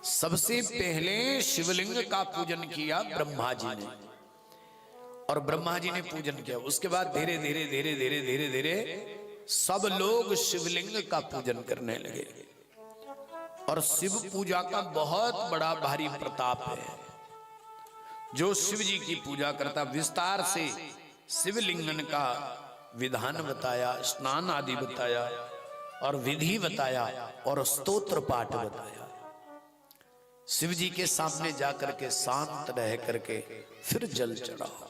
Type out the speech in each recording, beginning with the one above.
सबसे पहले शिवलिंग का पूजन किया ब्रह्मा जी ने, और ब्रह्मा जी ने पूजन किया। उसके बाद धीरे धीरे धीरे धीरे धीरे धीरे सब लोग शिवलिंग का पूजन करने लगे। और शिव पूजा का बहुत बड़ा भारी प्रताप है। जो शिव जी की पूजा करता, विस्तार से शिवलिंगन का विधान बताया, स्नान आदि बताया और विधि बताया और स्तोत्र पाठ बताया। शिव जी के सामने जाकर के शांत रह करके फिर जल चढ़ाओ।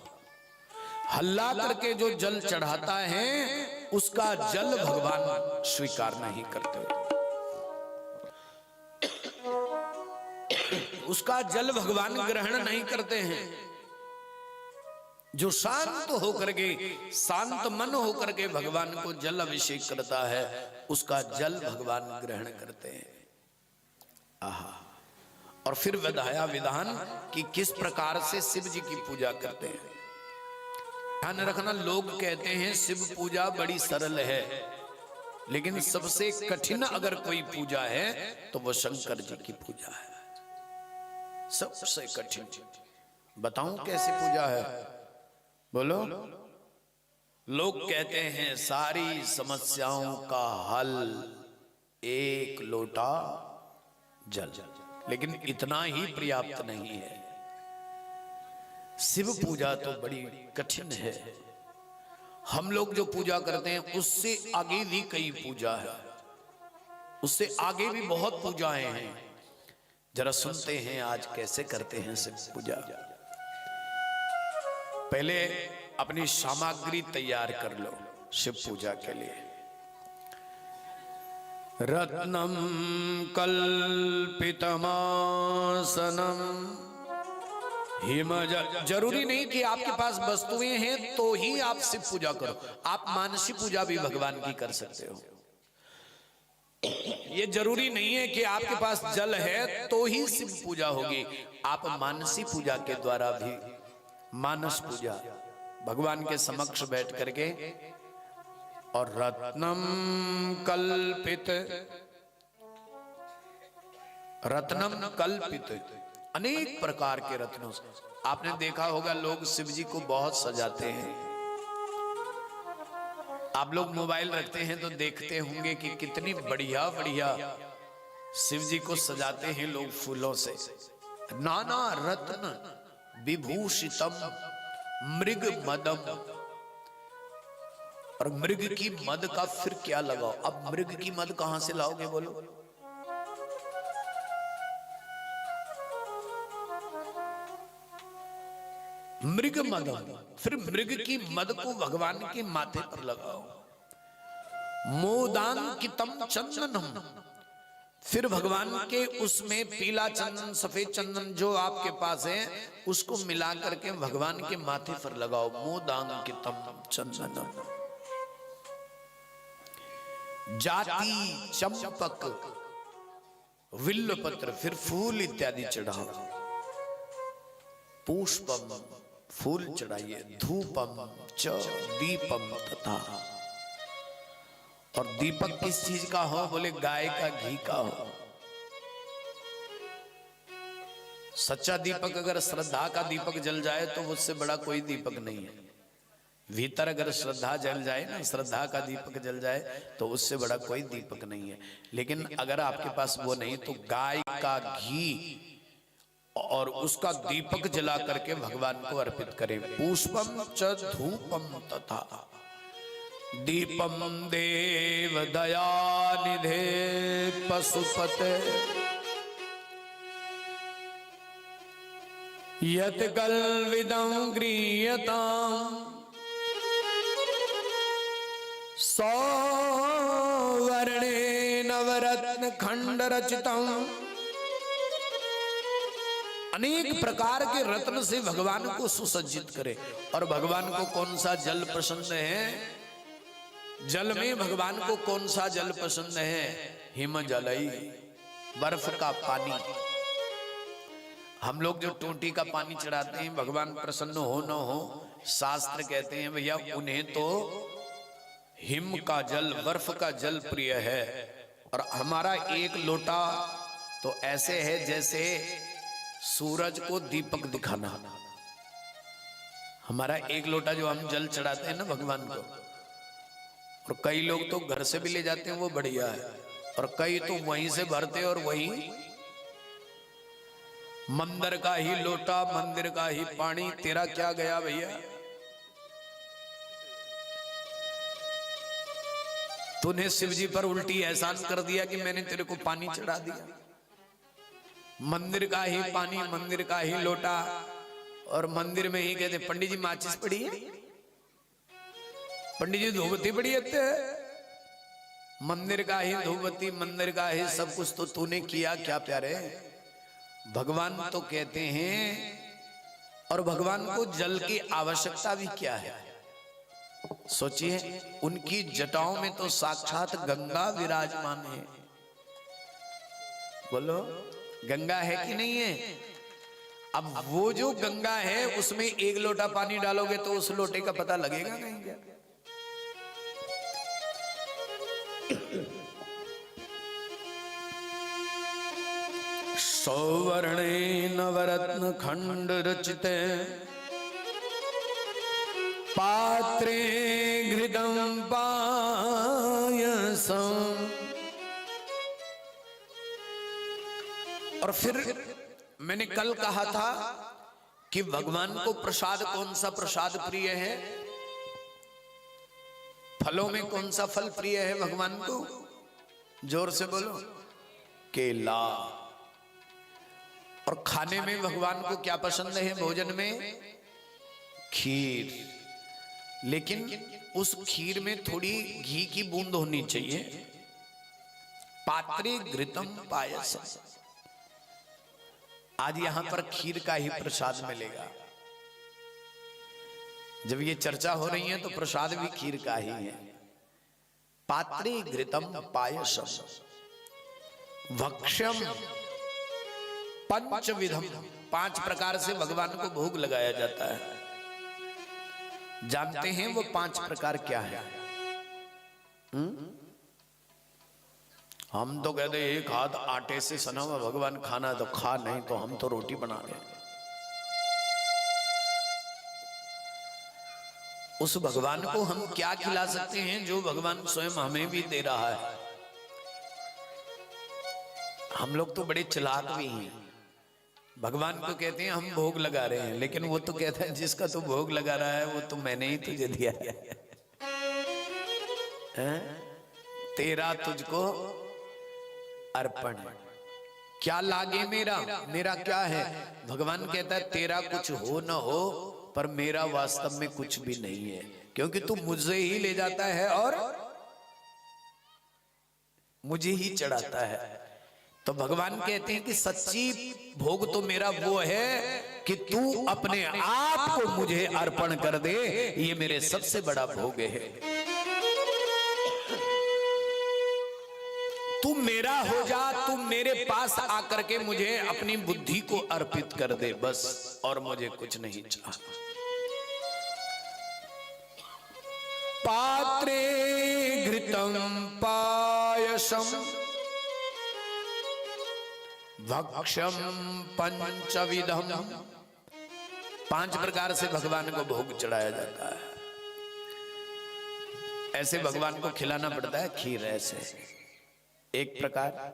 हल्ला करके जो जल चढ़ाता है उसका जल भगवान स्वीकार नहीं करते, उसका जल भगवान ग्रहण नहीं करते हैं। जो शांत होकर के, शांत मन होकर के भगवान को जल अभिषेक करता है उसका जल भगवान ग्रहण करते हैं। आहा। और फिर बताया विधान कि किस प्रकार से शिव जी की पूजा करते हैं। ध्यान रखना, लोग कहते हैं शिव पूजा बड़ी सरल है, लेकिन सबसे कठिन अगर कोई पूजा है तो वो शंकर जी की पूजा है। सबसे कठिन बताऊं कैसी पूजा है? बोलो। लोग कहते हैं सारी समस्याओं का हल एक लोटा जल, लेकिन इतना ही पर्याप्त नहीं है। शिव पूजा तो बड़ी कठिन है। हम लोग जो पूजा करते हैं उससे आगे भी कई पूजा है, उससे आगे भी बहुत पूजाएं हैं। जरा सुनते हैं आज कैसे करते हैं शिव पूजा। पहले अपनी सामग्री तैयार कर लो शिव पूजा के लिए। रत्नम कल्पितमासनम हिम। जरूरी नहीं कि आपके पास वस्तुएं हैं तो ही आप शिव पूजा करो, आप मानसी पूजा भी भगवान की कर सकते हो। ये जरूरी नहीं है कि आपके पास जल है तो ही शिव पूजा होगी। आप मानसी पूजा के द्वारा भी, मानस पूजा भगवान के समक्ष बैठ करके, और रत्नम कल्पित, रत्नम कल्पित अनेक प्रकार के रत्नों से। आपने देखा होगा लोग शिव जी को बहुत सजाते हैं। आप लोग मोबाइल रखते हैं तो देखते होंगे कि कितनी बढ़िया बढ़िया शिव जी को सजाते हैं लोग फूलों से। नाना रत्न विभूषितम मृग मदम। और मृग की मद का फिर क्या लगाओ? अब मृग की मद कहां से लाओगे बोलो? मृग मदम, फिर मृग की मद को भगवान के माथे पर लगाओ। मोदांकितम चंदनम, फिर भगवान के उसमें पीला चंदन, सफेद चंदन जो आपके पास है उसको मिला करके भगवान के माथे पर लगाओ। मोदांकितम चंदनम। जाति चंपक विल्ल पत्र, फिर फूल इत्यादि चढ़ाओ। पुष्पम, फूल चढ़ाइए। धूपम च दीपम तथा, और दीपक किस चीज का हो? बोले गाय का घी का हो। सच्चा दीपक अगर श्रद्धा का दीपक जल जाए तो उससे बड़ा कोई दीपक नहीं है। भीतर अगर श्रद्धा जल जाए ना, श्रद्धा का दीपक जल जाए तो उससे बड़ा कोई दीपक नहीं है। लेकिन अगर आपके पास वो नहीं तो गाय का घी और उसका दीपक जला करके भगवान को अर्पित करें। पुष्पम च धूपम तथा दीपम देव दयानिधे पशुपते यत कल्विदं गृह्यताम् सौवर्णे नवरत्न खंड रचितम्। अनेक प्रकार के रत्न से भगवान को सुसज्जित करे। और भगवान को कौन सा जल पसंद है? जल में भगवान को कौन सा जल पसंद है? हिम जलई, बर्फ का पानी। हम लोग जो टोटी का पानी चढ़ाते हैं भगवान प्रसन्न हो न हो, शास्त्र कहते हैं भैया उन्हें तो हिम का जल, बर्फ का जल प्रिय है। और हमारा एक लोटा तो ऐसे है जैसे सूरज को दीपक दिखाना। हमारा एक लोटा जो हम जल चढ़ाते हैं ना भगवान को, और कई लोग तो घर से भी ले जाते हैं, वो बढ़िया है, और कई तो वहीं से भरते और वहीं मंदिर का ही लोटा, मंदिर का ही पानी, तेरा क्या गया भैया। तूने शिव जी पर उल्टी एहसान कर दिया कि मैंने तेरे को पानी चढ़ा दिया। मंदिर का ही पानी, मंदिर का ही लोटा, और मंदिर में ही कहते पंडित जी माचिस पड़ी है, पंडित जी धूपबत्ती पड़ी है। मंदिर का ही धूपबत्ती, मंदिर का ही सब कुछ तो तूने किया क्या प्यारे। भगवान तो कहते हैं, और भगवान को जल की आवश्यकता भी क्या है। सोचिए, उनकी जटाओं में तो साक्षात गंगा विराजमान है। बोलो, गंगा है कि नहीं है। अब वो जो गंगा है उसमें एक लोटा पानी डालोगे तो उस लोटे का पता लगेगा नहीं क्या। सौवर्णे नवरत्न खंड रचिते पात्रे घृतम पायसम। और फिर मैंने कल कहा था कि भगवान को प्रसाद, कौन सा प्रसाद प्रिय है, फलों में कौन सा फल प्रिय है भगवान को, जोर से बोलो, केला। और खाने में भगवान को क्या पसंद है भोजन में, खीर। लेकिन उस खीर में थोड़ी घी की बूंद होनी चाहिए। पात्रे घृतम पायसम, आज यहां पर खीर का ही प्रसाद मिलेगा। जब ये चर्चा हो रही है तो प्रसाद भी खीर का ही है। पात्रे घृतम पायसम भक्ष्यम पंचविधम, 5 प्रकार से भगवान को भोग लगाया जाता है। जानते हैं वो 5 प्रकार क्या है? हम तो कहते एक हाथ आटे से सना हुआ भगवान खाना तो खा, नहीं तो हम तो रोटी बना रहे। उस भगवान को हम क्या खिला सकते हैं जो भगवान स्वयं हमें भी दे रहा है। हम लोग तो बड़े चालाक भी हैं। भगवान को कहते हैं हम भोग लगा रहे हैं, लेकिन वो तो कहता है जिसका तू भोग लगा रहा है वो तो मैंने ही तुझे दिया है, तेरा तुझको अर्पण। क्या लागे मेरा, मेरा क्या है। भगवान कहता है तेरा कुछ हो न हो, पर मेरा वास्तव में कुछ भी नहीं है, क्योंकि तू मुझे ही ले जाता है और मुझे ही चढ़ाता है। तो भगवान कहते हैं कि सच्ची भोग तो मेरा वो है कि तू अपने आप को मुझे अर्पण कर दे, ये मेरे सबसे बड़ा भोग है। तू मेरा हो जा, तू मेरे पास आकर के मुझे अपनी बुद्धि को अर्पित कर दे बस, और मुझे कुछ नहीं चाहिए। पात्रे घृतम पायसम भक्ष्यम पंचविधम, 5 प्रकार से भगवान को भोग चढ़ाया जाता है। ऐसे भगवान को खिलाना पड़ता है खीर। ऐसे 1 प्रकार,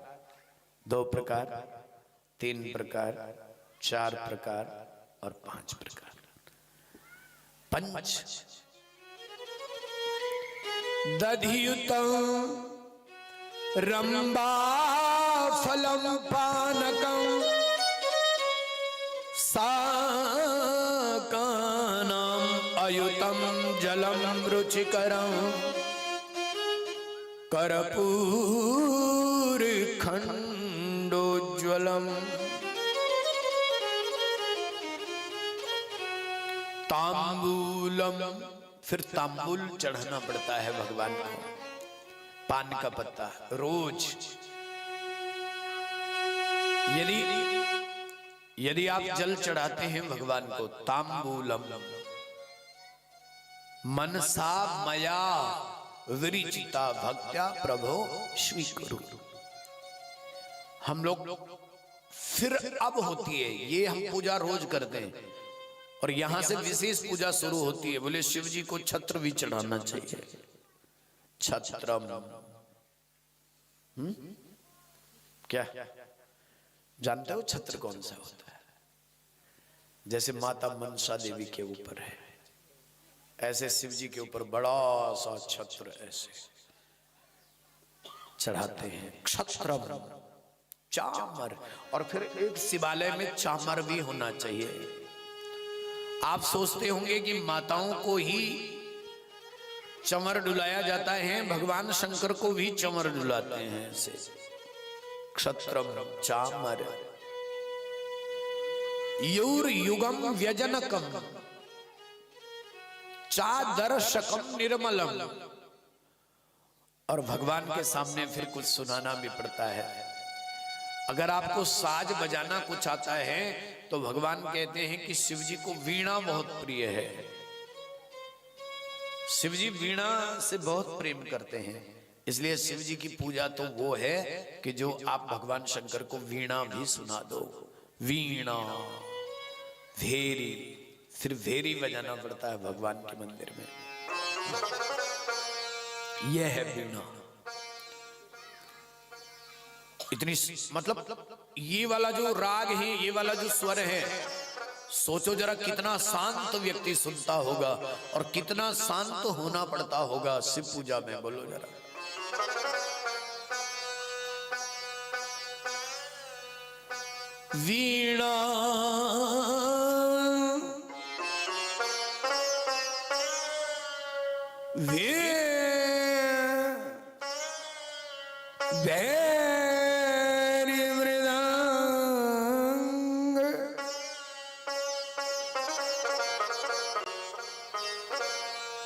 2 प्रकार, 3 प्रकार, 4 प्रकार और 5 प्रकार। पंच दधियुतम रंबा फलम पानकम साकानम अयुतम जलम रुचिकरम कर्पूर खंडोज्वलम तांबूलम। फिर तांबूल चढ़ाना पड़ता है भगवान को, पान का पत्ता रोज। यदि आप जल चढ़ाते हैं भगवान को, तांबूलम मनसा मया विरिचिता भक्त्या प्रभो स्वीकुरु। हम लोग फिर अब होती है, ये हम पूजा रोज करते हैं, और यहां से विशेष पूजा शुरू होती है। बोले शिव जी को छत्र भी चढ़ाना चाहिए। छत्रम क्या जानते हो छत्र कौन सा होता है? जैसे माता मनसा देवी के ऊपर है, ऐसे शिव जी के ऊपर बड़ा सा छत्र ऐसे चढ़ाते हैं। क्षत्रम चामर, और फिर एक शिवालय में चामर भी होना चाहिए। आप सोचते होंगे कि माताओं को ही चमर डुलाया जाता है, भगवान शंकर को भी चमर डुलाते हैं ऐसे। क्षत्रम चामर यूर युगम व्यजनकम चादर्शकम निर्मलम। और भगवान के सामने फिर कुछ सुनाना भी पड़ता है। अगर आपको साज बजाना कुछ आता है तो भगवान कहते हैं कि शिव जी को वीणा बहुत प्रिय है। शिव जी वीणा से बहुत प्रेम करते हैं, इसलिए शिव जी की पूजा तो वो है कि जो आप भगवान शंकर को वीणा भी सुना दो। वीणा भेरी, फिर भेरी बजाना पड़ता है भगवान के मंदिर में। यह है वीणा। इतनी मतलब ये वाला जो राग है, ये वाला जो स्वर है, सोचो जरा कितना शांत व्यक्ति सुनता होगा और कितना शांत होना पड़ता होगा शिव पूजा में। बोलो जरा। वीणा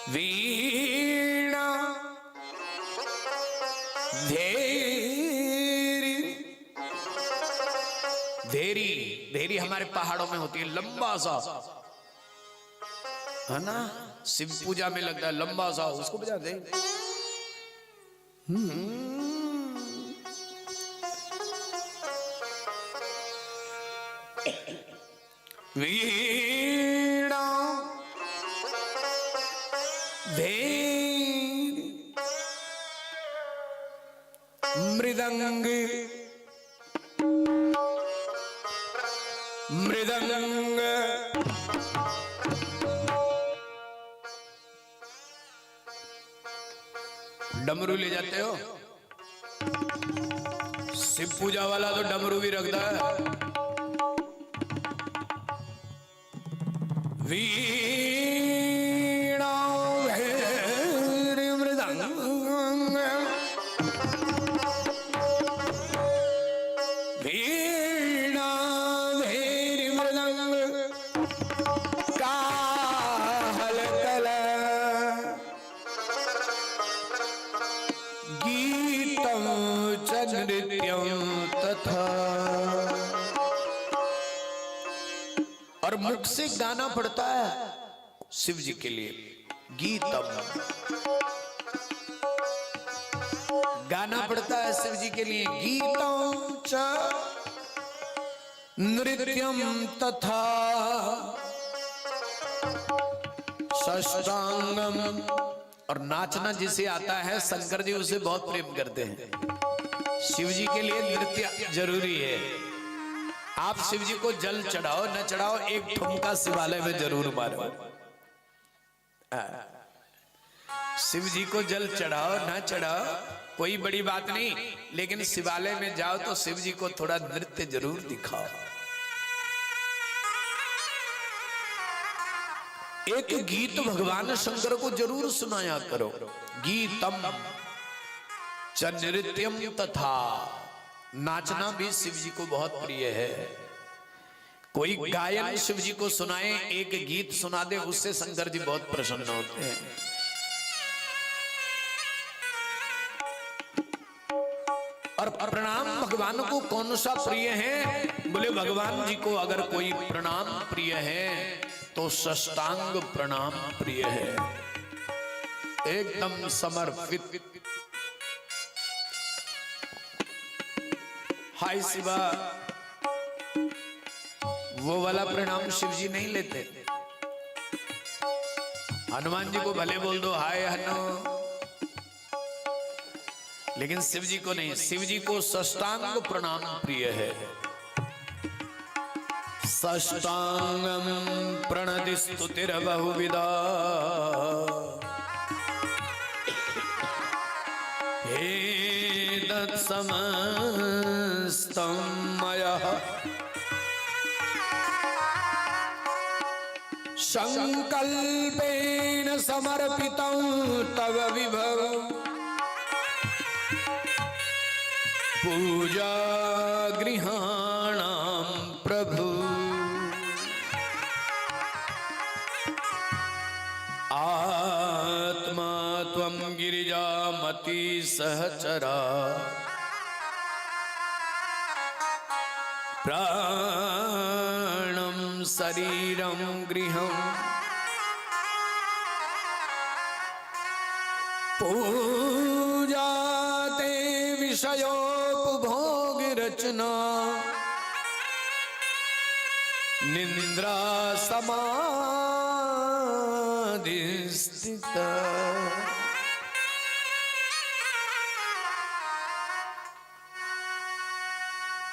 वीणा धेरी, धेरी धेरी हमारे पहाड़ों में होती है, लंबा सा है ना, शिव पूजा में लगता है लंबा सा, उसको बजाते हैं। वीणा धेरी मृदंग मृदंग डमरू ले जाते हो? शिव पूजा वाला तो डमरू भी रखता है। वीणा और मुख से गाना पड़ता है शिव जी के लिए। गीतम गाना पड़ता है शिव जी के लिए। गीतम च नृत्यम तथा षष्टांगम, और नाचना जिसे आता है शंकर जी उसे बहुत प्रेम करते हैं। शिव जी के लिए नृत्य जरूरी है। आप शिव जी को जल चढ़ाओ न चढ़ाओ, एक ठुमका शिवालय में जरूर मारो। शिव जी को जल चढ़ाओ न चढ़ाओ कोई बड़ी बात नहीं, लेकिन शिवालय में जाओ तो शिव जी को थोड़ा नृत्य जरूर दिखाओ। एक गीत भगवान शंकर को जरूर सुनाया करो। गीतम च नृत्यम तथा, नाचना भी शिव जी को बहुत प्रिय है। कोई गायन शिव जी को सुनाए, एक गीत सुना दे, उससे शंकर जी बहुत प्रसन्न होते हैं। और प्रणाम भगवान को कौन सा प्रिय है? बोले भगवान जी को अगर कोई प्रणाम प्रिय है तो साष्टांग प्रणाम प्रिय है, एकदम समर्पित। हाय शिवा वो वाला प्रणाम शिव जी नहीं लेते। हनुमान जी को भले बोल दो हाय हनु, लेकिन शिव जी को नहीं। शिव जी को साष्टांग प्रणाम प्रिय है। साष्टांगम प्रणति स्तुतिर बहुविधा, हे तत्समस्तं मया संकल्पेन समर्पितं तव विभव, पूजा गृहाणां प्रभु। आत्मा त्वं गिरिजामति सहचरा, प्राणं शरीरं गृहम्, पूजा ते विषयोपभोग रचना, निद्रा समाधि स्थिता।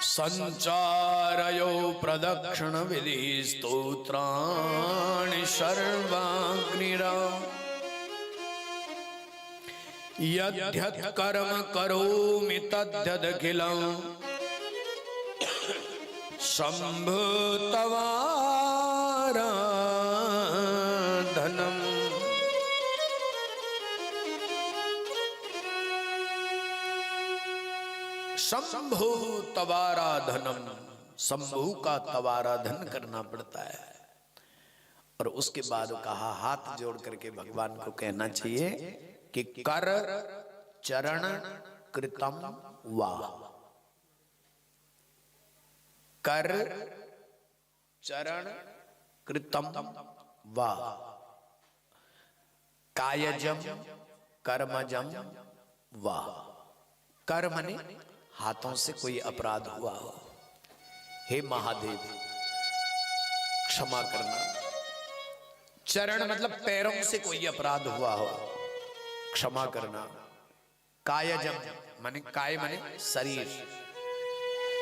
संचारयो प्रदक्षिण विधि स्तोत्राणि सर्वाग्निरा, यद्यत् कर्म करोमि तद्यदखिलं शंभो तवाराधनम्। शंभो तवाराधनम, शंभु का तवाराधन करना पड़ता है। और उसके बाद कहा हाथ जोड़ करके भगवान को कहना चाहिए कि कर चरण कृतम वा, कर चरण कृतम वा, कायजम कर्मजम वा। कर माने हाथों से कोई अपराध हुआ हो, हे महादेव क्षमा करना। चरण मतलब पैरों से कोई अपराध हुआ हो, क्षमा करना। कायजम माने, काय माने शरीर,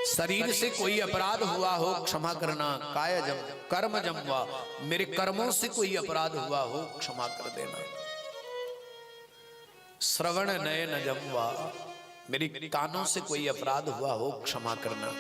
शरीर से कोई अपराध हुआ हो क्षमा करना। कायजम कर्मजम वा, मेरे कर्मों से कोई अपराध हुआ हो क्षमा कर देना। श्रवण नयनजम वा, मेरी कानों से कोई अपराध हुआ हो क्षमा करना।